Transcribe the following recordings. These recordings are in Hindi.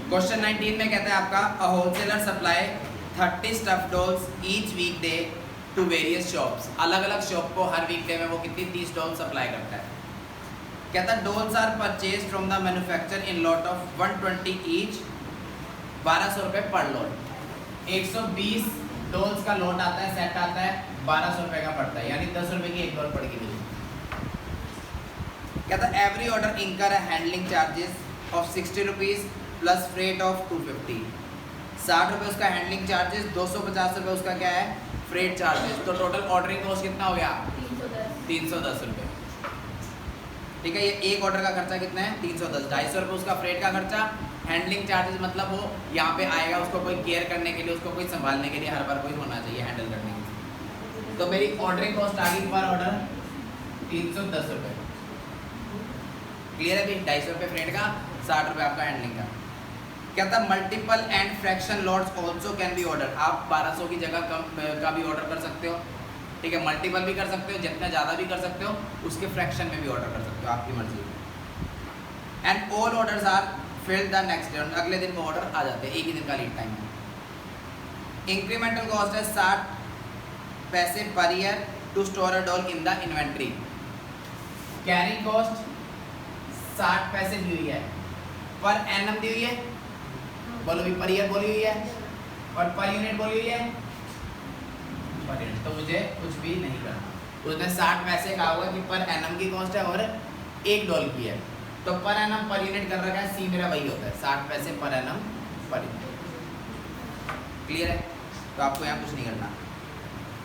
क्वेश्चन 19 में कहता है आपका a wholesaler supply 30 stuff dolls each week day to various shops. अलग अलग शॉप को हर वीक डे में वो कितनी 30 डॉल सप्लाई करता है। कहता है dolls are purchase from the manufacture in lot of 120 each, 1200 रुपये पर लॉट। 120 डॉल्स का लॉट आता है, सेट आता है, 1200 रुपये का पड़ता है, यानी 10 रुपये की एक डॉल पड़ेगी मुझे। कहता है एवरी ऑर्डर इंकर है handling charges of 60 rupees plus freight of 250। 60 रुपये उसका हैंडलिंग चार्जेस, 250 रुपये उसका क्या है फ्रेट चार्जेस। तो टोटल ऑर्डरिंग कॉस्ट कितना हो गया 310 रुपये। ठीक है, ये एक ऑर्डर का खर्चा कितना है 310, 250 रुपये उसका फ्रेट का खर्चा, हैंडलिंग चार्जेस मतलब वो यहाँ पे आएगा, उसको कोई केयर करने के लिए, उसको कोई संभालने के लिए हर बार कोई होना चाहिए हैंडल करने के लिए। तो मेरी ऑर्डरिंग कॉस्ट आ गई पर ऑर्डर 310 रुपये। क्लियर है भाई, 250 रुपये फ्रेट का, 60 रुपये आपका हैंडलिंग का। कहता multiple and fraction lots also can be order. आप 1200 की जगह कम का भी ऑर्डर कर सकते हो। ठीक है, मल्टीपल भी कर सकते हो, जितना ज़्यादा भी कर सकते हो, उसके फ्रैक्शन में भी ऑर्डर कर सकते हो, आपकी मर्जी। And all orders are filled the next day, अगले दिन में ऑर्डर आ जाते हैं, एक ही दिन का लीड टाइम है। इंक्रीमेंटल कॉस्ट है 60 पैसे per year to store a doll in the inventory. Carry cost 60 पैसे दी हुई है, पर एनम दी हुई है, बोलो भी पर ईयर बोली हुई है, और पर यूनिट बोली हुई है पर यूनिट। तो मुझे कुछ भी नहीं करना, उसने 60 पैसे कहा हुआ कि पर एनम की कॉस्ट है और 1 डॉल की है, तो पर एनम पर यूनिट कर रखा है, सी मेरा वही होता है 60 पैसे per annum per unit. Clear है, तो आपको यहाँ कुछ नहीं करना।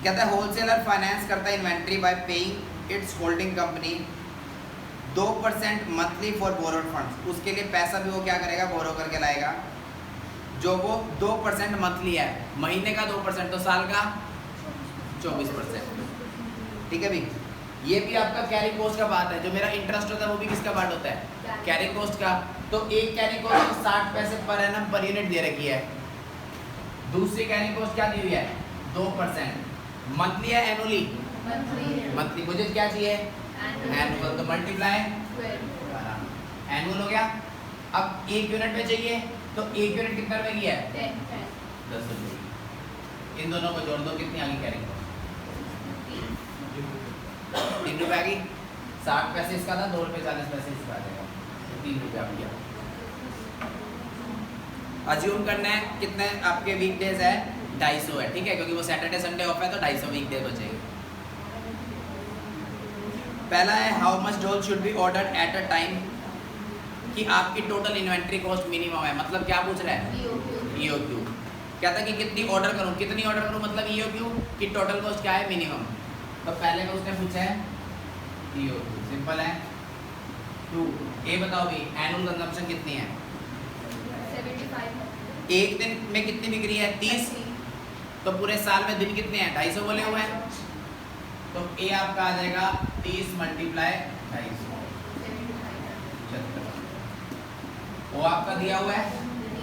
कहता है होलसेलर फाइनेंस करता है inventory bye paying it's holding company 2% monthly for borrowed funds. उसके लिए पैसा भी वो क्या करेगा, बोरो करके लाएगा, जो वो 2% मंथली है, महीने का 2%, तो साल का 24%। ठीक है भाई, ये भी आपका कैरी कॉस्ट का बात है। जो मेरा इंटरेस्ट होता है वो भी किसका पार्ट होता है, कैरी कॉस्ट का। तो एक कैरी कॉस्ट 60 पैसे पर एनम पर यूनिट दे रखी है, दूसरी कैरी कॉस्ट क्या दी हुई है 2%। मंथली है एनुअली, मंथली मुझे क्या चाहिए एनुअल, तो मल्टीप्लाई एनुअल हो गया। अब 1 यूनिट में चाहिए, तो 1 यूनिट कितना रुपए की है 10 रुपये। इन दोनों को जोड़ दो, कितनी आ गई कैरी कॉस्ट 3 रुपये आ गई। 60 पैसे इसका था, 2 रुपये 40 पैसे इसका आ जाएगा, तो 3 रुपये आ गया। अज्यूम करना है कितने आपके वीकडेज है 250 है। ठीक है, क्योंकि वो सैटरडे संडे ऑफ है, तो 250 वीकडे बचेगा। पहला है how much doll should be ordered at a time, कि आपकी टोटल इन्वेंट्री कॉस्ट मिनिमम है। मतलब क्या पूछ रहा है ईओक्यू। कहता है कि कितनी ऑर्डर करूं, कितनी ऑर्डर करूं, मतलब ईओक्यू की टोटल कॉस्ट क्या है मिनिमम। तो पहले का उसने पूछा है ईओक्यू, सिंपल है 2। ये बताओ भी एनुअल कंजम्पशन कितनी है 75। एक दिन में कितनी बिक्री है 30, तो पूरे साल में दिन कितने हैं 250 बोले हुए हैं, तो ए आपका आ जाएगा 30 मल्टीप्लाई 250, वो आपका दिया हुआ है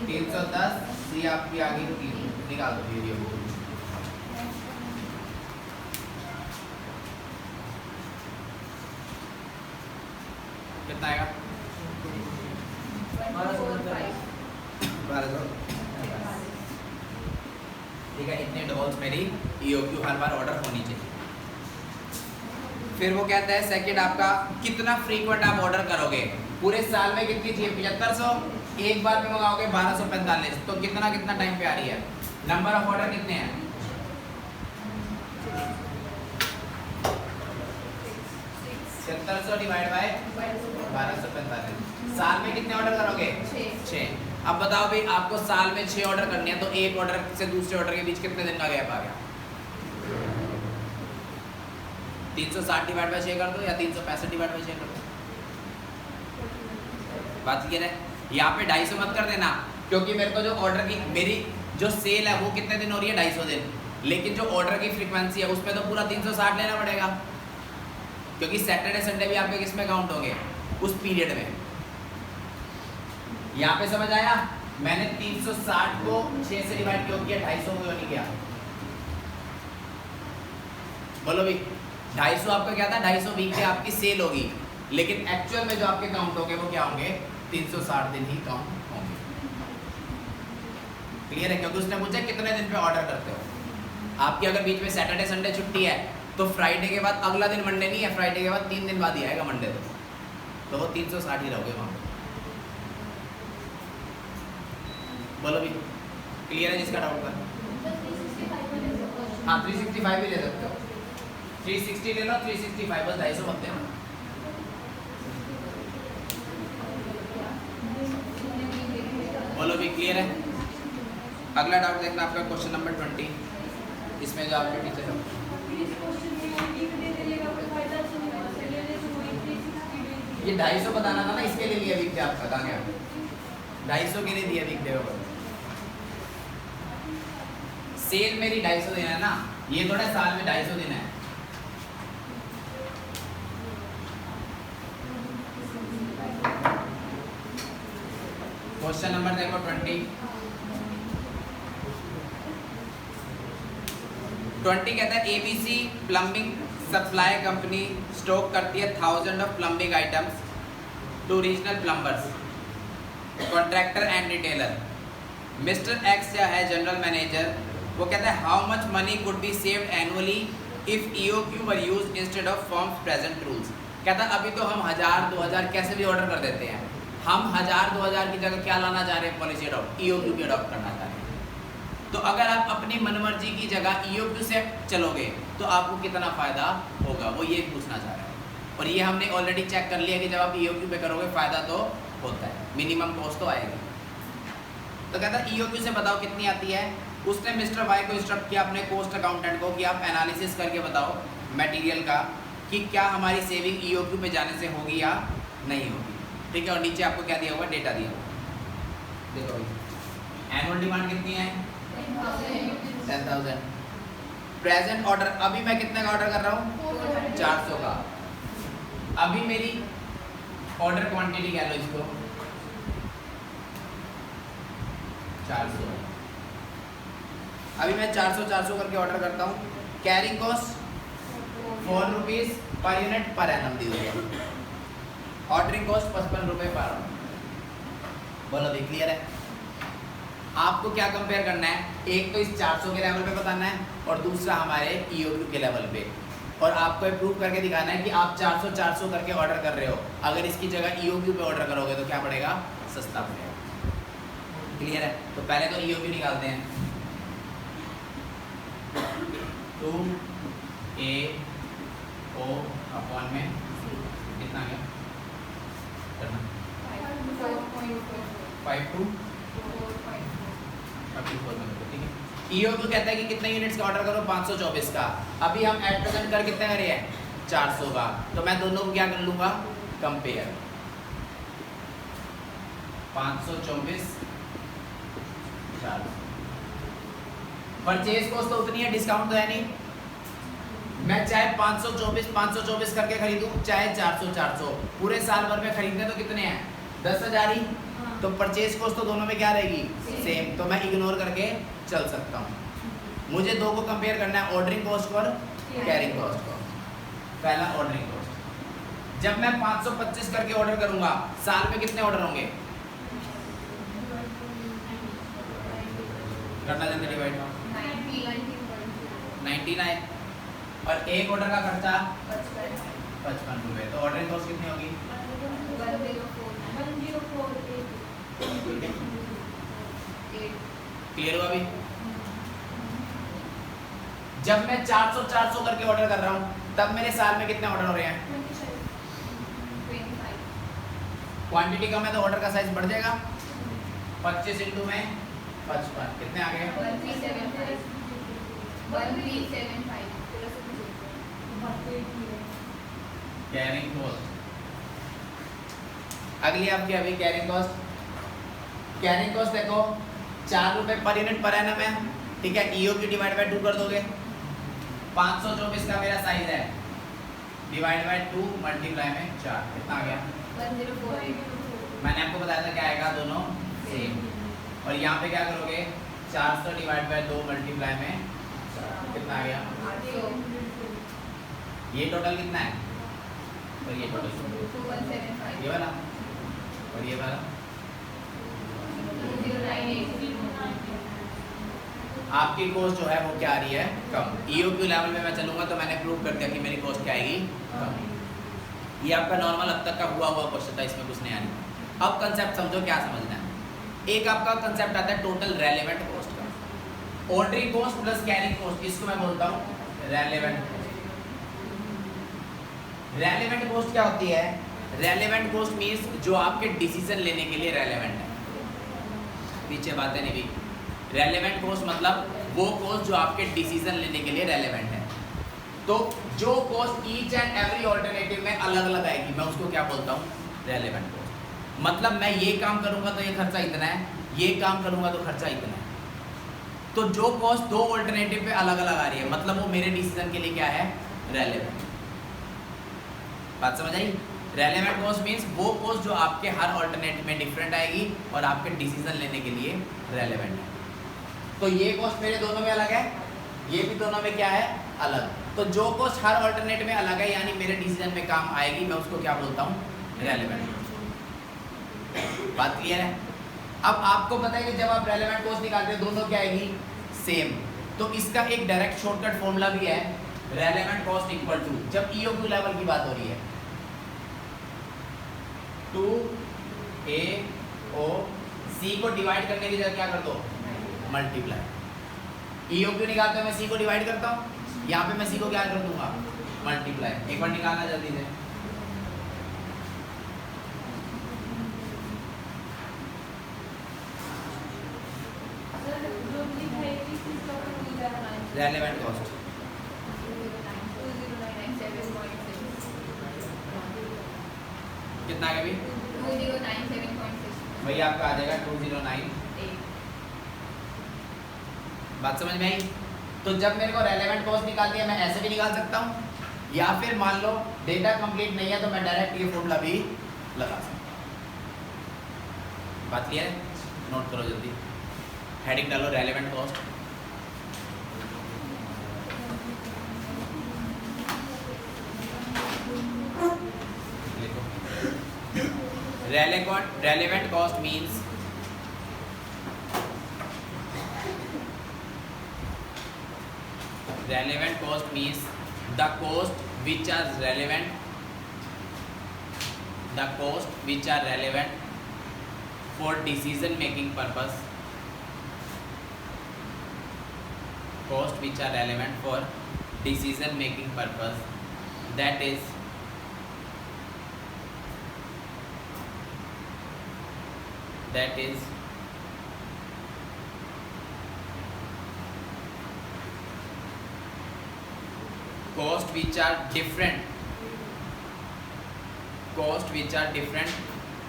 310, सी आपकी आ गई 3, निकाल दो वीडियो को। कितना आएगा 1200। ठीक है, इतने डॉल्स मेरी ईओक्यू हर बार ऑर्डर होनी चाहिए। फिर वो कहता है सेकंड आपका कितना फ्रीक्वेंट आप ऑर्डर करोगे, पूरे साल में कितनी चाहिए 7500, एक बार में मंगाओगे 1245, तो कितना कितना टाइम पे आ रही है। नंबर ऑफ ऑर्डर कितने हैं 7700 डिवाइड बाय 1245, साल में कितने ऑर्डर करोगे 6। अब बताओ भाई आपको साल में 6 ऑर्डर करने हैं, तो एक ऑर्डर से दूसरे ऑर्डर के बीच कितने दिन का गैप आ गया 360 डिवाइड बाय 6 कर दो या 365 डिवाइड बाय 6 कर दो। बात क्लियर है, यहाँ पे 250 मत कर देना, क्योंकि मेरे को जो ऑर्डर की मेरी जो सेल है वो कितने दिन हो रही है 250 दिन, लेकिन जो ऑर्डर की फ्रीक्वेंसी है उसमें तो पूरा 360 लेना पड़ेगा, क्योंकि सैटरडे संडे भी आपके किस में काउंट होंगे उस पीरियड में। यहाँ पे समझ आया, मैंने 360 को 6 से डिवाइड क्यों किया, 250 क्यों नहीं किया, बोलो भाई 250 आपका क्या था 250 वीक पे आपकी सेल होगी, लेकिन एक्चुअल में जो आपके काउंट होंगे वो क्या होंगे 360 दिन ही काउंट होंगे। क्लियर है? क्योंकि उसने पूछा कितने दिन पे ऑर्डर करते हो। आपकी अगर बीच में सैटरडे संडे छुट्टी है तो फ्राइडे के बाद अगला दिन मंडे नहीं है, फ्राइडे के बाद 3 दिन बाद ही आएगा मंडे, तो वो 360 ही रहोगे वहाँ पे। बोलो भी, क्लियर है जिसका डाउट था? हाँ 365 भी ले सकते हो, 360 ले लो, 365 बस 250 बनते हैं। बोलो भी, क्लियर है? अगला डाउट देखना आपका क्वेश्चन नंबर 20, इसमें जो आपके टीचर है ये 250 बताना था ना, इसके लिए लिया वीक डे आपका, कहाँ गया? 250 के लिए दिया वीक डे पर। सेल मेरी 250 दिन है ना, ये थोड़ा साल में 250 दिन है। क्वेश्चन नंबर देखो 20 कहता है ABC plumbing supply company stock करती है 1000 of plumbing items to regional plumbers, contractor and retailer. Mister X या है जनरल मैनेजर, वो कहता है how much money could be saved annually if EOQ were used instead of firm's present rules. कहता है अभी तो हम 1000-2000 कैसे भी ऑर्डर कर देते हैं, हम 1000-2000 की जगह क्या लाना चाह रहे हैं? पॉलिसी अडॉप्ट, ईओक्यू की अडॉप्ट करना चाह रहे हैं। तो अगर आप अपनी मनमर्जी की जगह ईओक्यू से चलोगे तो आपको कितना फ़ायदा होगा, वो ये पूछना चाह रहे हैं। और ये हमने ऑलरेडी चेक कर लिया कि जब आप ईओक्यू पे करोगे फ़ायदा तो होता है, मिनिमम कॉस्ट तो आएगी। तो कहता है ईओक्यू से बताओ कितनी आती है। उसने मिस्टर वाई को इंस्ट्रक्ट किया अपने कॉस्ट अकाउंटेंट को कि आप एनालिसिस करके बताओ मटेरियल का कि क्या हमारी सेविंग ईओक्यू पे जाने से होगी या नहीं होगी। ठीक है, और नीचे आपको क्या दिया हुआ? डेटा दिया हुआ। देखो भाई, एनुअल डिमांड कितनी है? 10,000। प्रेजेंट ऑर्डर अभी मैं कितने का ऑर्डर कर रहा हूँ? 400 का। अभी मेरी ऑर्डर क्वांटिटी कह लो इसको 400। अभी मैं 400 करके ऑर्डर करता हूँ। Carrying cost 4 rupees per unit per annum दी हुई है। ऑर्डरिंग कॉस्ट 55 रुपये पर आवर। बोलो भी, क्लियर है? आपको क्या कंपेयर करना है? एक तो इस 400 के लेवल पे बताना है और दूसरा हमारे ईओक्यू के लेवल पे। और आपको ये प्रूव करके दिखाना है कि आप 400 करके ऑर्डर कर रहे हो, अगर इसकी जगह ईओक्यू पे ऑर्डर करोगे तो क्या पड़ेगा? सस्ता पड़ेगा। क्लियर है? तो पहले तो ईओक्यू निकालते हैं। 2AO अपॉन में कितना गया? 524। ठीक है। ईओक्यू कहता है कि कितने यूनिट्स का ऑर्डर करो? 524 का। अभी हम एट प्रेजेंट कर कितने करे हैं? 400 का। तो मैं दोनों को क्या कर लूँगा? कंपेयर। 524 400। परचेज कॉस्ट तो उतनी है, डिस्काउंट तो है नहीं। मैं चाहे 524 करके खरीदूँ, चाहे 400 पूरे साल भर में खरीदने तो कितने हैं? 10,000 ही। तो परचेज कॉस्ट तो दोनों में क्या रहेगी? सेम। तो मैं इग्नोर करके चल सकता हूँ। मुझे दो को कंपेयर करना है, ऑर्डरिंग कॉस्ट और कैरिंग कॉस्ट को। पहला ऑर्डरिंग कॉस्ट, जब मैं 525 करके ऑर्डर करूँगा, साल में कितने ऑर्डर होंगे? करना जल्दी डिवाइड। 99 और एक ऑर्डर का खर्चा 55 रुपये। तो ऑर्डरिंग कॉस्ट कितनी होगी? 104। क्लियर हुआ अभी? जब मैं 400 करके ऑर्डर कर रहा हूँ तब मेरे साल में कितने ऑर्डर हो रहे हैं? 25। क्वांटिटी कम है तो ऑर्डर का साइज बढ़ जाएगा। 25 इंटू में 55 कितने आ गए? 1375। Carrying cost. अगली आपकी अभी कैरिंग कॉस्ट। कैरिंग कॉस्ट देखो 4 रुपये पर यूनिट पर एनम है। ठीक है, ईओक्यू डिवाइड बाय 2 कर दोगे। 524 का मेरा साइज है, डिवाइड बाय 2 मल्टीप्लाई में 4 कितना आ गया? 1048। मैंने आपको बताया था क्या आएगा? दोनों सेम। और यहाँ पे क्या करोगे? 400 डिवाइड बाय 2 मल्टीप्लाई में 4 कितना आ गया? 800। ये टोटल कितना है? और ये टोटल 2175। ये वाला और ये वाला 2098। आपकी कॉस्ट जो है वो क्या आ रही है, कम। ईओक्यू लेवल में मैं चलूंगा तो मैंने प्रूव कर दिया कि मेरी कॉस्ट क्या आएगी, कम। ये आपका नॉर्मल अब तक का हुआ क्वेश्चन था, इसमें कुछ नया नहीं। अब कंसेप्ट समझो क्या समझना है। एक आपका कंसेप्ट आता है टोटल रेलेवेंट कॉस्ट का, ऑर्डरी कॉस्ट प्लस कैरिंग कॉस्ट, इसको मैं बोलता हूँ रेलेवेंट। रेलेवेंट कॉस्ट क्या होती है? रेलेवेंट कॉस्ट मींस जो आपके डिसीजन लेने के लिए रेलेवेंट है। पीछे बातें नहीं भी। रेलेवेंट कॉस्ट मतलब वो कॉस्ट जो आपके डिसीजन लेने के लिए रेलेवेंट है। तो जो cost each and every alternative में अलग अलग आएगी, मैं उसको क्या बोलता हूँ, रेलेवेंट कॉस्ट। मतलब मैं ये काम करूंगा तो ये खर्चा इतना है, ये काम करूंगा तो खर्चा इतना है। तो जो कॉस्ट दो ऑल्टरनेटिव पे अलग अलग आ रही है, मतलब वो मेरे डिसीजन के लिए क्या है, रेलेवेंट। बात समझ आई? रेलेवेंट कॉस्ट मींस वो कॉस्ट जो आपके हर ऑल्टरनेटिव में डिफरेंट आएगी और आपके डिसीजन लेने के लिए रेलेवेंट है। तो ये कॉस्ट मेरे दोनों में अलग है, ये भी दोनों में क्या है, अलग। तो जो कॉस्ट हर ऑल्टरनेटिव में अलग है यानी मेरे डिसीजन में काम आएगी, मैं उसको क्या बोलता हूँ, रेलेवेंट। बात क्लियर है? अब आपको पता है कि जब आप रेलेवेंट कॉस्ट निकालते हैं दोनों क्या आएगी, सेम। तो इसका एक डायरेक्ट शॉर्टकट फॉर्मूला भी है, रेलेवेंट कॉस्ट इक्वल टू, जब ईओक्यू लेवल की बात हो रही है, 2AOC को डिवाइड करने की जगह क्या कर दो, मल्टीप्लाई। ईओक्यू निकालते हुए मैं सी को डिवाइड करता हूँ, यहाँ पे मैं सी को क्या कर दूंगा, मल्टीप्लाई। एक बार निकालना जल्दी से। रेलेवेंट कॉस्ट कितना है? 2097.6 भैया आपका आ जाएगा 209। बात समझ में आई? तो जब मेरे को रेलेवेंट कॉस्ट निकालनी है मैं ऐसे भी निकाल सकता हूँ, या फिर मान लो डेटा कंप्लीट नहीं है तो मैं डायरेक्ट ये फॉर्मूला भी लगा सकता हूँ। बात क्लियर है? नोट करो जल्दी, हेडिंग डालो relevant cost. Relevant cost means relevant cost means the cost which are relevant for decision making purpose, cost which are relevant for decision making purpose, that is cost which are different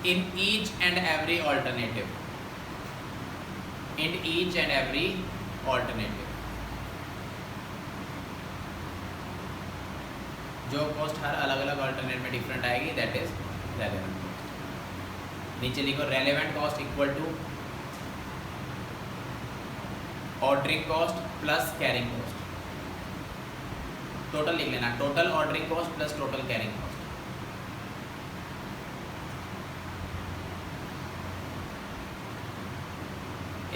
in each and every alternative, जो कॉस्ट हर अलग अलग ऑल्टरनेट में डिफरेंट आएगी दैट इज रेलेवेंट कॉस्ट। नीचे लिखो relevant cost equal to ordering cost plus carrying cost. Total लिख लेना, total ordering cost plus total carrying cost.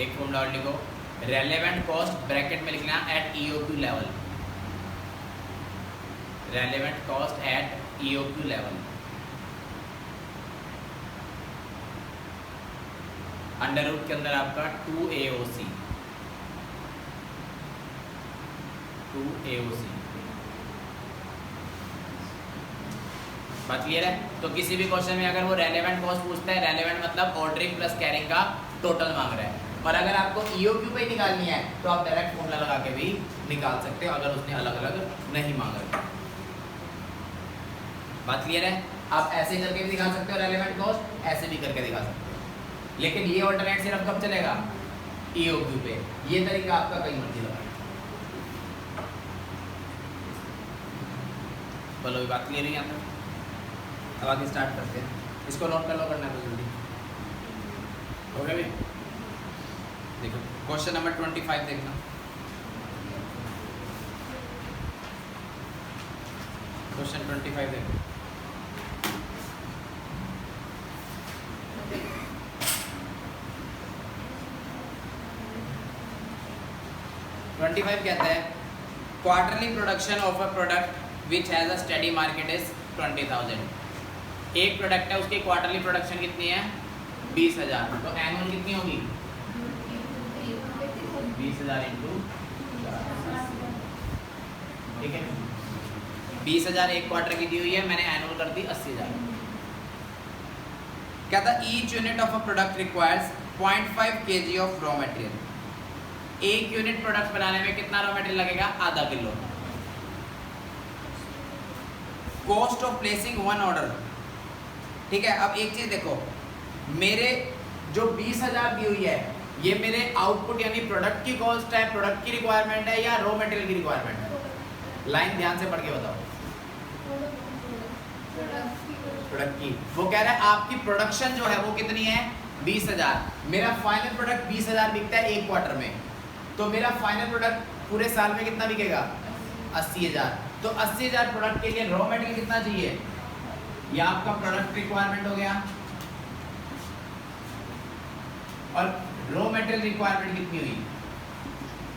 एक फॉर्मूला और लिखो, रेलेवेंट कॉस्ट ब्रैकेट में लिखना at EOQ level, relevant cost at EOQ level, under root के अंदर आपका 2AOC। बात क्लियर है? तो किसी भी क्वेश्चन में अगर वो रेलेवेंट कॉस्ट पूछता है, रेलेवेंट मतलब ऑर्डरिंग प्लस कैरिंग का टोटल मांग रहा है, और अगर आपको ईओक्यू पे निकालनी है तो आप डायरेक्ट फॉर्मूला लगा के भी निकाल सकते हो अगर उसने अलग अलग नहीं मांगा है। बात क्लियर है? आप ऐसे करके भी दिखा सकते हो रेलेवेंट कॉस्ट, ऐसे भी करके दिखा सकते हो, लेकिन ये ऑल्टरनेट सिर्फ कब चलेगा, ईओक्यू पे। ये तरीका आपका कहीं मर्जी लगा। बोलो ये बात क्लियर है यहाँ तक? अब आगे स्टार्ट करते हैं, इसको नोट कर लो, करना है तो जल्दी हो गया भी। देखो क्वेश्चन नंबर 25 देखना, क्वेश्चन 25 देखो। 25 कहता है quarterly production of a product which has a study market is 20,000। एक प्रोडक्ट है, उसकी क्वार्टरली प्रोडक्शन कितनी है 20,000, तो एनुअल कितनी होगी 20,000 इंटू, ठीक है 20,000 एक क्वार्टर की दी हुई है, मैंने एनुअल कर दी 80,000। कहता each unit of a product requires 0.5 kg of raw material. एक यूनिट प्रोडक्ट बनाने में कितना रॉ मटेरियल लगेगा, आधा kilo. Cost of placing one order, ठीक है। अब एक चीज देखो, मेरे जो 20,000 दी हुई है ये मेरे आउटपुट यानी प्रोडक्ट की कॉस्ट है, प्रोडक्ट की रिक्वायरमेंट है या रॉ मटेरियल की रिक्वायरमेंट है? लाइन ध्यान से पढ़ के बताओ। प्रोडक्ट की, वो कह रहा है आपकी प्रोडक्शन जो है वो कितनी है 20,000, मेरा फाइनल प्रोडक्ट 20,000 बिकता है एक क्वार्टर में, तो मेरा फाइनल प्रोडक्ट पूरे साल में कितना बिकेगा 80,000। तो 80,000 प्रोडक्ट के लिए रॉ मटेरियल कितना चाहिए, ये आपका प्रोडक्ट रिक्वायरमेंट हो गया, और रॉ मटेरियल रिक्वायरमेंट कितनी हुई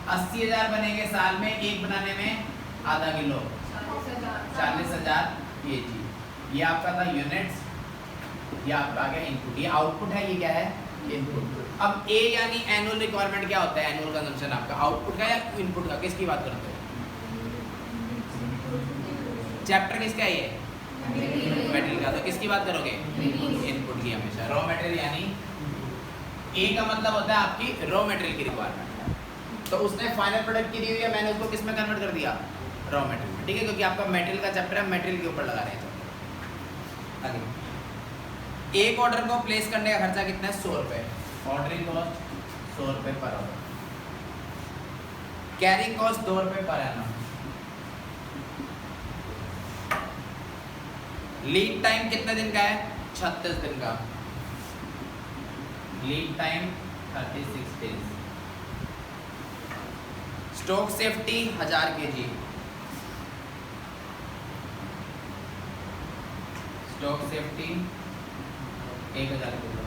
80,000 बनेंगे साल में, एक बनाने में आधा किलो 40,000 kg। ये आपका था यूनिट्स, ये आपका आ गया इनपुट, ये आउटपुट है, ये क्या है इनपुट। अब ए यानी एनुअल रिक्वायरमेंट क्या होता है, एनुअल कंजम्पशन आपका आउटपुट का या इनपुट का, किसकी बात करते हो? चैप्टर किसका है ये मटेरियल का, तो किसकी बात करोगे इनपुट की हमेशा। रॉ मटेरियल यानी ए का मतलब होता है आपकी रॉ मटेरियल की रिक्वायरमेंट, तो उसने फाइनल प्रोडक्ट की दी हुई है, मैंने उसको किस में कन्वर्ट कर दिया रॉ मटेरियल में, ठीक है, क्योंकि आपका मटेरियल का चैप्टर है, मटेरियल के ऊपर लगा रहे हैं। आगे एक ऑर्डर को प्लेस करने का खर्चा कितना है 100 रुपये, ऑर्डरिंग कॉस्ट 100 रुपये पर ऑर्डर, कैरिंग कॉस्ट 2 रुपये पर एनम, लीड टाइम कितने दिन का है 36 दिन का, lead time 36 days, stock safety 1000 kg, stock safety 1000 kilo.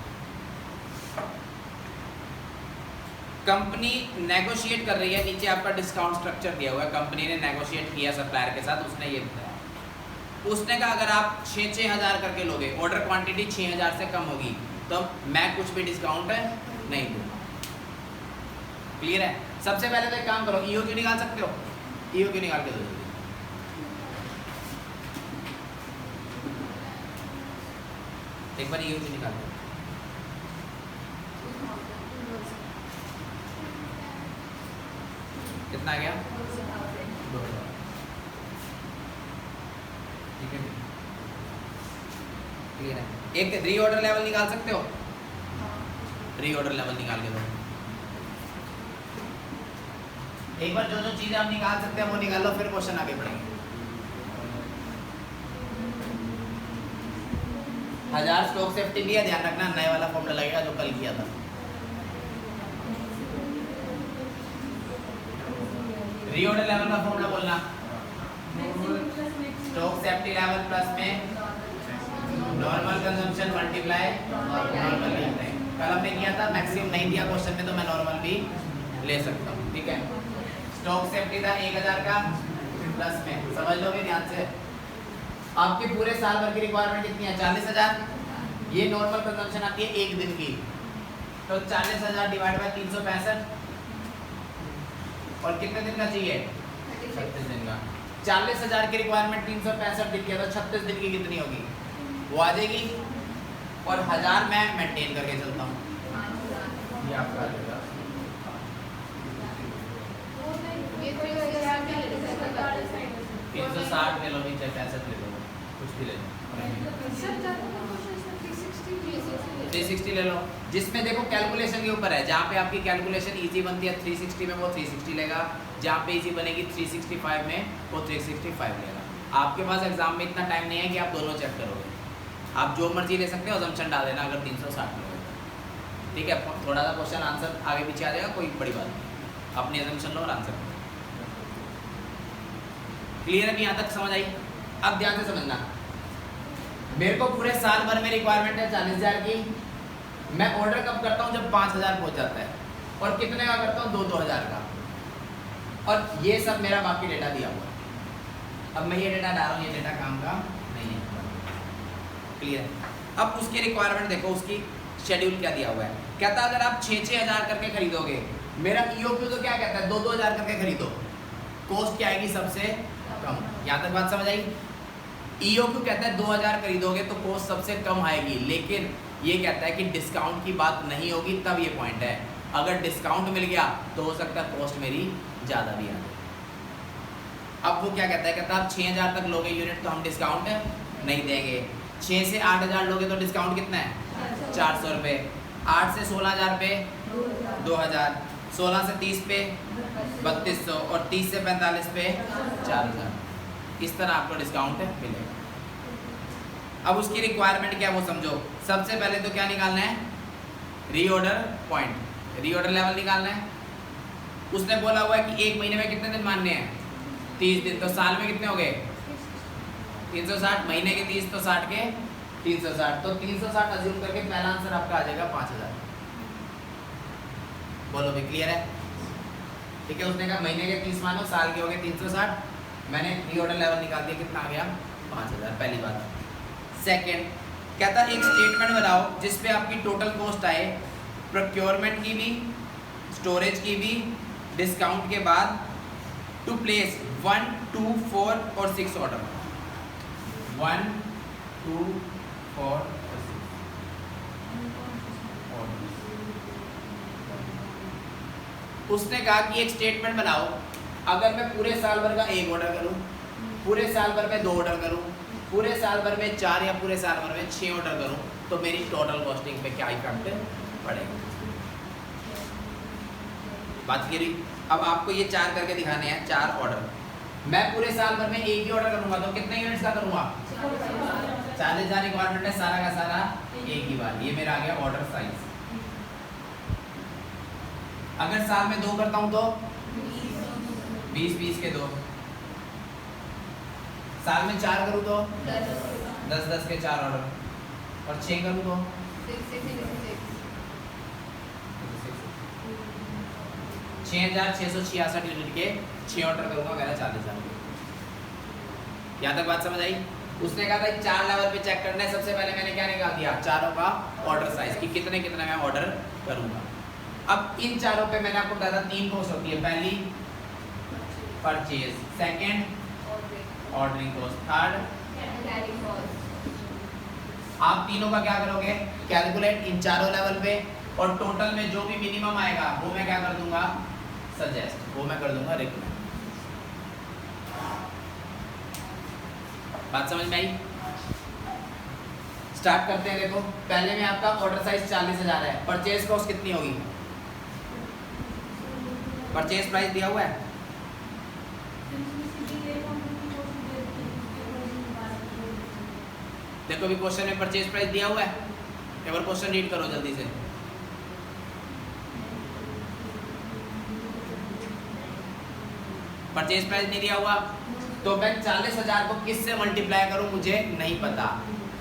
Company negotiate कर रही है, नीचे आपका डिस्काउंट स्ट्रक्चर दिया हुआ है, कंपनी ने नेगोशिएट किया सप्लायर के साथ, उसने ये बताया, उसने कहा अगर आप 6-6 हज़ार करके लोगे, ऑर्डर क्वांटिटी 6,000 से कम होगी, तो मैं कुछ भी डिस्काउंट नहीं दूंगा। क्लियर है? सबसे पहले तो एक काम करो, ईओ क्यों निकाल सकते हो, ईओ क्यों निकाल के दो, एक बार ईओ क्यों निकाल दो। कितना आ गया 2,000, ठीक है क्लियर है। एक रीऑर्डर लेवल निकाल सकते हो, रीऑर्डर लेवल निकाल के दो, एक बार जो जो चीजें आप निकाल सकते हैं वो निकाल लो, फिर क्वेश्चन आगे बढ़ेंगे। 1000 स्टॉक सेफ्टी भी है, ध्यान रखना नए वाला फॉर्मूला लगेगा जो कल किया था। रीऑर्डर लेवल का फॉर्मूला बोलना, स्टॉक सेफ्टी लेवल प्लस में normal consumption multiply normal lead time. कल हमने किया था, मैक्सिमम नहीं दिया क्वेश्चन में तो मैं नॉर्मल भी ले सकता हूँ, ठीक है। स्टॉक सेफ्टी था 1000 का, प्लस में समझ लो भी ध्यान से, आपके पूरे साल भर की रिक्वायरमेंट कितनी है 40,000, ये नॉर्मल कंजम्पशन आती है एक दिन की, तो 40,000 डिवाइड बाय 365, और कितने दिन का चाहिए 36 दिन का। 40,000 की रिक्वायरमेंट 365 दिन की है, तो 36 दिन की कितनी होगी वो आ जाएगी, और 1000 मैं मेंटेन करके चलता हूँ, ये आपका आ जाएगा। ये कोई 360 ले लो, नीचे 65 ले लो, कुछ भी ले लो, 360 ले लो, जिसमें देखो कैलकुलेशन के ऊपर है, जहाँ पे आपकी कैलकुलेशन इजी बनती है 360 में वो 360 लेगा, जहाँ पे इजी बनेगी 365 में वो 365 लेगा। आपके पास एग्जाम में इतना टाइम नहीं है कि आप दोनों चेक करोगे, आप जो मर्जी ले सकते हो, असम्पशन डाल देना अगर 360 लोगे, ठीक है। थोड़ा सा क्वेश्चन आंसर आगे पीछे आ जाएगा, कोई बड़ी बात नहीं, अपनी असम्पशन लो और आंसर करो। क्लियर है? यहाँ तक समझ आई? अब ध्यान से समझना, मेरे को पूरे साल भर में रिक्वायरमेंट है 40,000 की, मैं ऑर्डर कब करता हूँ जब 5,000 पहुँच जाता है, और कितने का करता हूँ 2-2 हज़ार का। और ये सब मेरा बाकी डेटा दिया हुआ है। अब मैं ये डेटा डाल रहा हूँ, ये डेटा काम का नहीं है। क्लियर? अब उसकी रिक्वायरमेंट देखो, उसकी शेड्यूल क्या दिया हुआ है। कहता है अगर आप 6-6 हज़ार करके खरीदोगे, मेरा ईओक्यू तो क्या कहता है 2-2 हज़ार करके खरीदो, कॉस्ट क्या आएगी सबसे कम। यहाँ तक बात समझ आई? ईओक्यू कहता है 2000 खरीदोगे तो कॉस्ट सबसे कम आएगी, लेकिन ये कहता है कि डिस्काउंट की बात नहीं होगी, तब ये पॉइंट है। अगर डिस्काउंट मिल गया तो हो सकता है कॉस्ट मेरी ज़्यादा भी आ जाए। अब वो क्या कहता है, कहता है आप 6000 तक लोगे यूनिट तो हम डिस्काउंट नहीं देंगे। 6 से 8000 लोगे तो डिस्काउंट कितना है 400 रुपये। 8 से 16000 पे 2000, 16 से 30 पे 3200 और 30 से 45 पे 4000। इस तरह आपको डिस्काउंट मिलेगा। अब उसकी रिक्वायरमेंट क्या है वो समझो। सबसे पहले तो क्या निकालना है, रीऑर्डर पॉइंट, रीऑर्डर लेवल निकालना है। उसने बोला हुआ है कि एक महीने में कितने दिन मानने हैं 30 दिन, तो साल में कितने हो गए 360, महीने के 30 तो 60 के 360, तो 360 अज्यूम करके पहला आंसर आपका आ जाएगा 5000। बोलो भी क्लियर है? ठीक है, उसने कहा महीने के 30 मानो, साल के हो गए 360, मैंने रीऑर्डर लेवल निकाल दिया, कितना आ गया 5000। पहली बात। सेकंड कहता है एक स्टेटमेंट बनाओ जिसपे आपकी टोटल कॉस्ट आए, प्रोक्योरमेंट की भी, स्टोरेज की भी, डिस्काउंट के बाद, टू प्लेस 1, 2, 4 और 6 ऑर्डर। 1, 2, 4 और 6 ऑर्डर। उसने कहा कि एक स्टेटमेंट बनाओ, अगर मैं पूरे साल भर का 1 ऑर्डर करूं, पूरे साल भर में 2 ऑर्डर करूं, पूरे साल भर में 4 या पूरे साल भर में 6 ऑर्डर करूं, तो मेरी टोटल कॉस्टिंग पे क्या इफेक्ट पड़ेगा। बात क्लियर? अब आपको ये 4 करके दिखाने हैं, 4 ऑर्डर। मैं पूरे साल भर में एक ही ऑर्डर करूंगा तो कितने यूनिट्स का करूंगा 40,000 रिक्वायरमेंट है, सारा का सारा एक ही बार। ये मेरा आ गया ऑर्डर साइज। अगर साल में 2 करता हूं तो 20-20 के 2, साल में 4 करूं तो 10-10 के 4 ऑर्डर, और 6 करूं तो 6666 यूनिट के 6 ऑर्डर करूंगा, मेरा 40,000। यहाँ तक बात समझ आई? उसने कहा था 4 लेवल पे चेक करना है। सबसे पहले मैंने क्या निकाल दिया, चारों का ऑर्डर साइज की कितने कितने मैं ऑर्डर करूंगा। अब इन चारों पे मैंने आपको बताया था 3 कॉस्ट होती है। पहली purchase, second ordering cost, third. आप तीनों का क्या करोगे, कैलकुलेट इन चारों लेवल पे, और टोटल में जो भी मिनिमम आएगा वो मैं क्या कर दूंगा सजेस्ट, वो मैं कर दूंगा रिकमेंड। बात समझ में आई? स्टार्ट करते हैं। देखो पहले में आपका ऑर्डर साइज 40,000 है, परचेज कॉस्ट कितनी होगी, परचेज प्राइस दिया हुआ है, देखो अभी क्वेश्चन में परचेज प्राइस दिया हुआ है। एक बार क्वेश्चन रीड करो जल्दी से। परचेज प्राइस नहीं दिया हुआ तो मैं 40,000 को किससे मल्टीप्लाई करूं मुझे नहीं पता।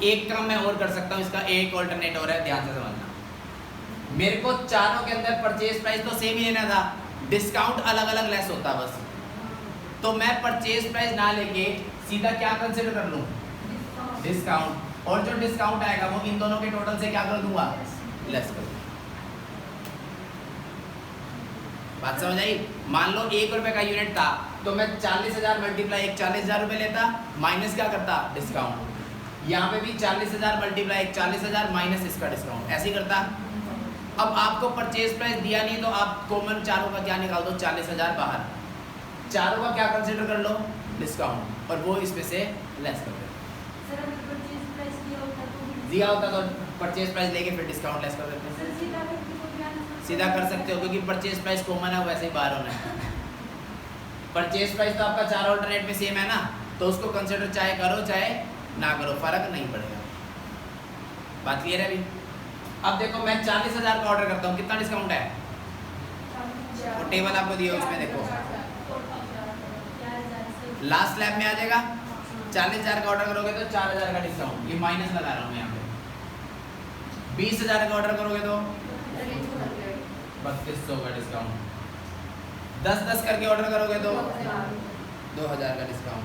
एक काम मैं और कर सकता हूं, इसका एक ऑल्टरनेट और है, ध्यान से समझना। मेरे को चारों के अंदर परचेज प्राइस तो सेम ही लेना था, डिस्काउंट अलग अलग लेस होता बस। तो मैं परचेज प्राइस ना लेके सीधा क्या कंसिडर कर लूं डिस्काउंट, और जो डिस्काउंट आएगा वो इन दोनों के टोटल से क्या कर दूंगा लेस कर दूंगा। बात समझ आई? मान लो 1 रुपए का यूनिट था तो मैं 40,000 मल्टीप्लाई 40,000 रुपए लेता, माइनस क्या करता डिस्काउंट। यहाँ पे भी 40,000 मल्टीप्लाई 40,000 माइनस इसका डिस्काउंट, ऐसे ही करता। अब आपको परचेज प्राइस दिया नहीं तो आप कॉमन चारों का क्या निकाल दो 40,000 बाहर, चारों का क्या कंसिडर कर लो डिस्काउंट, और वो इसमें से लेस कर दो। दिया होता तो परचेज प्राइस लेके फिर डिस्काउंट लेस कर देते हैं। सीधा कर सकते हो क्योंकि परचेज प्राइस कॉमन है, वैसे ही बाहर होना है। परचेज प्राइस तो आपका चार ऑल्टरनेट में सेम है ना, तो उसको कंसिडर चाहे करो चाहे ना करो, फर्क नहीं पड़ेगा। बात क्लियर है अभी? अब देखो मैं 40,000 का ऑर्डर करता हूँ, कितना डिस्काउंट है वो टेबल आपको दिया उसमें देखो लास्ट लैब में आ जाएगा। 40,000 का ऑर्डर करोगे तो 4,000 का डिस्काउंट, ये माइनस लगा रहा हूँ यहाँ पे। 20,000 का ऑर्डर करोगे तो 3200 का डिस्काउंट। 10-10 करके ऑर्डर करोगे तो 2000 का डिस्काउंट,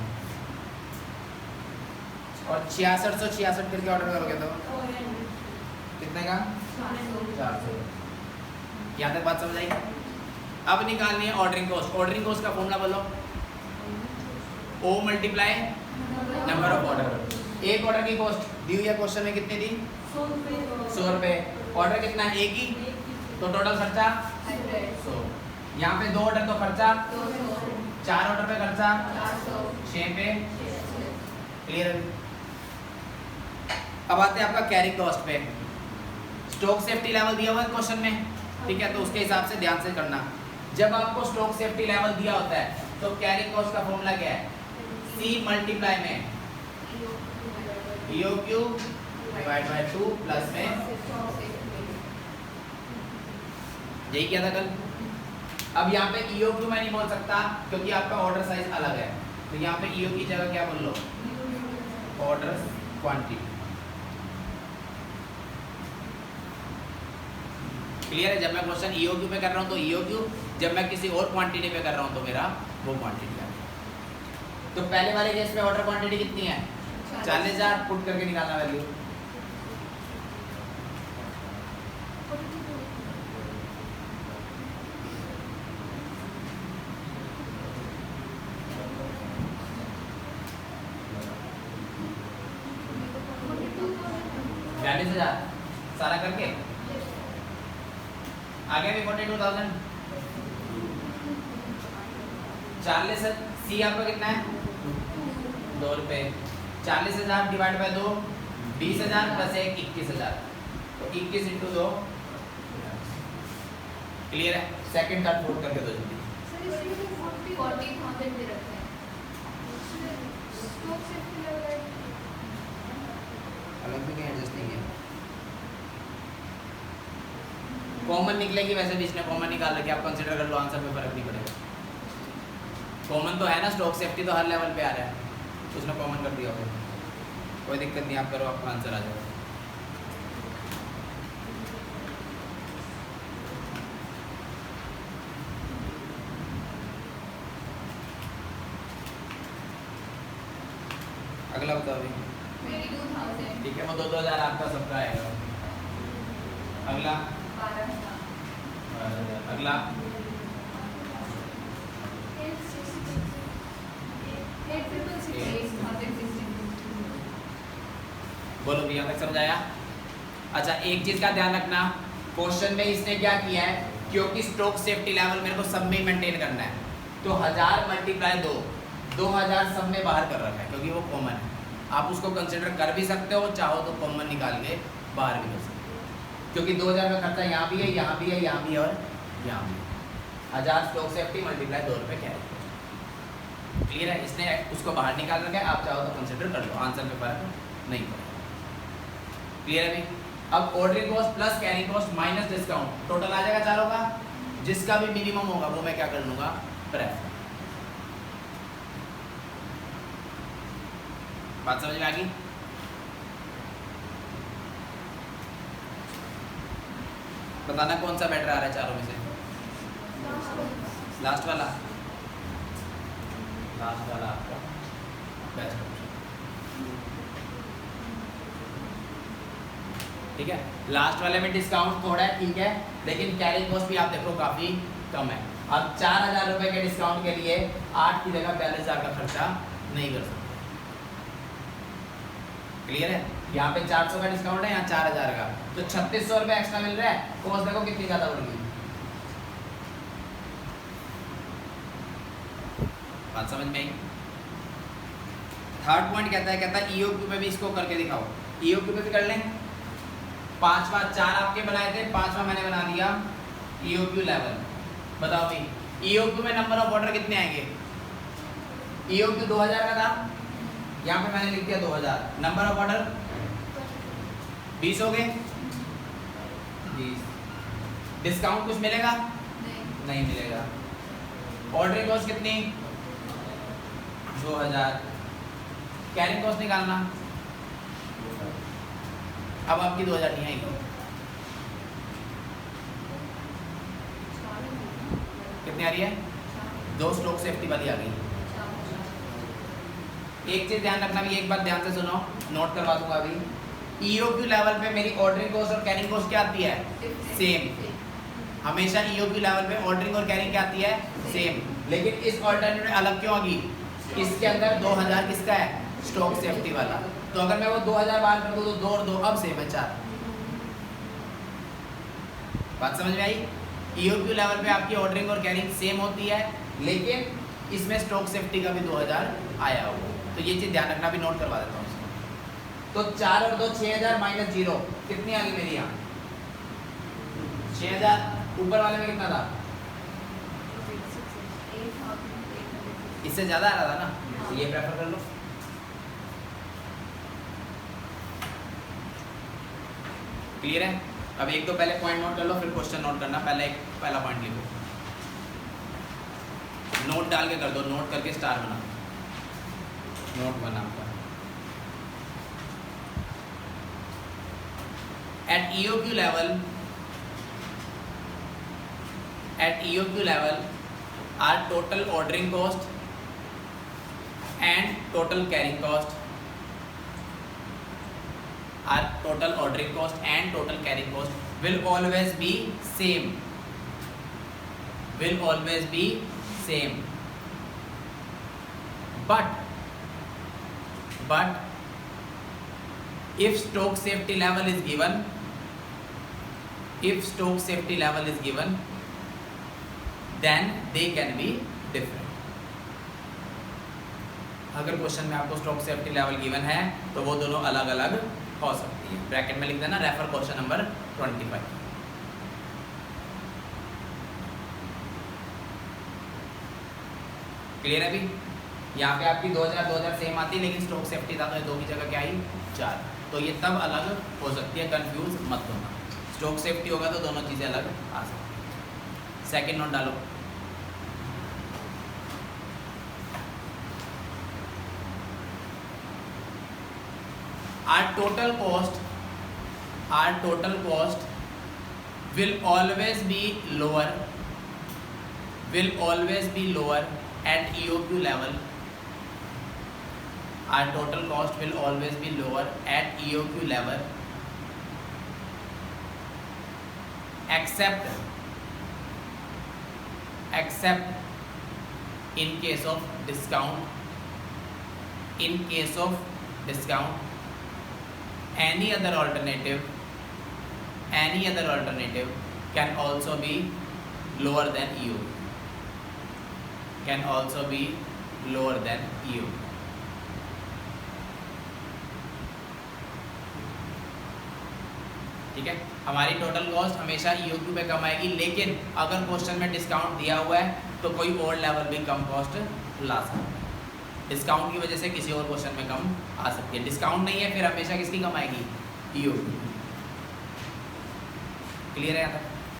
और 6666 करके ऑर्डर करोगे तो कितने का? 400। यहाँ तक बात समझ आई? अब निकालनी है ऑर्डरिंग कॉस्ट। ऑर्डरिंग कॉस्ट का फॉर्मूला बोलो, O multiply number of order. एक ऑर्डर की कॉस्ट दी हुई है क्वेश्चन में, कितनी थी? 100 रुपये। ऑर्डर कितना है? एक ही, तो टोटल खर्चा 100। यहाँ पे 2 ऑर्डर तो खर्चा 4 ऑर्डर पे खर्चा 6 पे। क्लियर? अब आते हैं आपका कैरिंग कॉस्ट पे। स्टॉक सेफ्टी लेवल दिया हुआ है क्वेश्चन में, ठीक है, तो उसके हिसाब से ध्यान से करना। जब आपको स्टॉक सेफ्टी लेवल दिया होता है तो कैरिंग कॉस्ट का फॉर्मूला क्या है? C मल्टीप्लाई में EOQ डिवाइड बाय 2 प्लस में, यही किया था कल। अब यहाँ पे EOQ मैं नहीं बोल सकता क्योंकि आपका ऑर्डर साइज अलग है, तो यहाँ पे EOQ की जगह क्या बोल लो? Order quantity. क्लियर है? जब मैं क्वेश्चन EOQ पे कर रहा हूँ तो EOQ, जब मैं किसी और क्वांटिटी पे कर रहा हूँ तो मेरा वो क्वांटिटी है। तो पहले वाले केस में ऑर्डर क्वांटिटी कितनी है? 40,000। पुट करके निकालना वैल्यू। सारा करके आगे भी 42,000। 40 C आपका कितना है? 2 रुपये। 40,000 डिवाइड बाय 2 20,000 प्लस 1 21,000, तो 21 इंटू 2। क्लियर है? सेकंड कार्ड फोल्ड करके दो जल्दी। सर इसमें 40,000 दे रखा है, स्टॉक सेफ्टी लेवल अलग भी कहीं एडजस्ट नहीं है। कॉमन निकलेगी, वैसे भी इसने कॉमन निकाल रखी है, आप कंसीडर कर लो, आंसर में फर्क नहीं पड़ेगा। कॉमन तो है ना, स्टॉक सेफ्टी तो हर लेवल पे आ रहा है, तो उसने कॉमन कर दिया होगा, कोई दिक्कत नहीं, आप करो, आपका आंसर आ जाएगा। अगला बताओ अभी। मेरी 2,000 ठीक है, वो 2,000 आपका सबका आएगा। अगला 12,000 अगला 8,666 बोलो भैया, तक समझाया? अच्छा, एक चीज का ध्यान रखना, क्वेश्चन में इसने क्या किया है, क्योंकि स्टॉक सेफ्टी लेवल मेरे को सब में मेंटेन करना है, तो 1000 मल्टीप्लाई 2 2000 सब में बाहर कर रखा है, क्योंकि वो कॉमन है। आप उसको कंसिडर कर भी सकते हो, चाहो तो कॉमन निकाल के बाहर भी कर सकते हो, क्योंकि 2000 का खर्चा यहाँ भी है, यहाँ भी है, यहाँ भी है और यहाँ भी है। 1000 स्टॉक सेफ्टी मल्टीप्लाई 2 रुपये क्या है। क्लियर है? इसने उसको बाहर निकाल रखा है, आप चाहो तो कंसिडर कर लो, आंसर में फर्क नहीं पड़ेगा। क्लियर है भाई? अब ordering cost plus carrying cost minus discount, total आ जाएगा चारों का, जिसका भी मिनिमम होगा वो मैं क्या कर लूंगा, प्रेफर। बात समझ में आ गई? बताना कौन सा बेटर आ रहा है चारों में से? लास्ट वाला, लास्ट वाला आपका बेस्ट ऑप्शन। ठीक है, लास्ट वाले में डिस्काउंट थोड़ा है, ठीक है, लेकिन कैरिंग कॉस्ट भी आप देखो काफी कम है। अब 4,000 रुपए के डिस्काउंट के लिए 8 की जगह 42,000 का खर्चा नहीं कर सकते। क्लियर है? यहाँ पे 400 का डिस्काउंट है, यहाँ 4,000 का, तो 3600 रुपए एक्स्ट्रा मिल रहा है, कॉस्ट देखो कितनी ज्यादा बढ़ गई। बात समझ में आई? थर्ड पॉइंट कहता है EOQ में भी इसको करके दिखाओ। EOQ में भी कर लें। 5वां 4 आपके बनाए थे, 5वां मैंने बना दिया EOQ लेवल। बताओ भाई, EOQ में नंबर ऑफ ऑर्डर कितने आएंगे? EOQ 2000 का था, यहाँ पे मैंने लिख दिया 2000। नंबर ऑफ ऑर्डर 20 हो गए, 20। डिस्काउंट कुछ मिलेगा? नहीं मिलेगा। ऑर्डरिंग कॉस्ट कितनी? 2000। कैरिंग कॉस्ट निकालना, अब आपकी 2000 नहीं आएगी, कितनी आ रही है? दो स्टॉक सेफ्टी वाली आ गई। एक चीज ध्यान रखना भी, एक बात ध्यान से सुनो, नोट करवा दूंगा अभी। EOQ लेवल पे मेरी ऑर्डरिंग कॉस्ट और कैरिंग कॉस्ट क्या आती है? सेम। हमेशा EOQ लेवल पे ऑर्डरिंग और कैरिंग क्या आती है? सेम। लेकिन इस ऑल्टरनेटिव में अलग क्यों होगी? इसके अंदर 2000 किसका है? स्टॉक सेफ्टी वाला। तो अगर मैं वो 2000 बाहर कर दूं तो 2 और 2 अब सेम है 4। बात समझ में आई? EOQ लेवल पे आपकी ऑर्डरिंग और कैरिंग सेम होती है, लेकिन इसमें स्टॉक सेफ्टी का भी 2000 आया हुआ। तो ये चीज ध्यान रखना, भी नोट करवा देता हूँ इसको। तो 4 और 2 6000 माइनस 0 कितनी आ गई मेरी यहाँ? 6000। ऊपर वाले में कितना था? इससे ज्यादा आ रहा था ना, तो ये प्रेफर कर लो। क्लियर है? अब एक तो पहले पॉइंट नोट कर लो, फिर क्वेश्चन नोट करना। पहला पॉइंट लिखो, नोट डाल के कर दो, नोट करके स्टार बना, नोट बना आपका। At EOQ level, our total ordering cost and total carrying cost, will always be same. But if stock safety level is given, then they can be different. अगर क्वेश्चन में आपको स्टॉक सेफ्टी लेवल गिवन है तो वो दोनों अलग अलग हो सकती है। ब्रैकेट में लिख देना, रेफर क्वेश्चन नंबर 25। क्लियर है? अभी यहाँ पे आपकी 2000 सेम आती है, लेकिन स्टॉक सेफ्टी था तो 2 की जगह क्या आई? 4। तो ये तब अलग हो सकती है, कंफ्यूज मत होना। स्टॉक सेफ्टी होगा तो दोनों चीज़ें अलग आ सकती है। सेकेंड नोट डालो, our total cost will always be lower at EOQ level. Our total cost will always be lower at EOQ level, except in case of discount. Any other alternative can also be lower than EOQ. ठीक है? हमारी टोटल कॉस्ट हमेशा EOQ पे कम आएगी, लेकिन अगर क्वेश्चन में डिस्काउंट दिया हुआ है तो कोई और लेवल भी कम कॉस्ट ला सकता है। डिस्काउंट की वजह से किसी और क्वेश्चन में कम आ सकती है। डिस्काउंट नहीं है, फिर हमेशा किसकी कम आएगी? EOQ। क्लियर है यहाँ तक?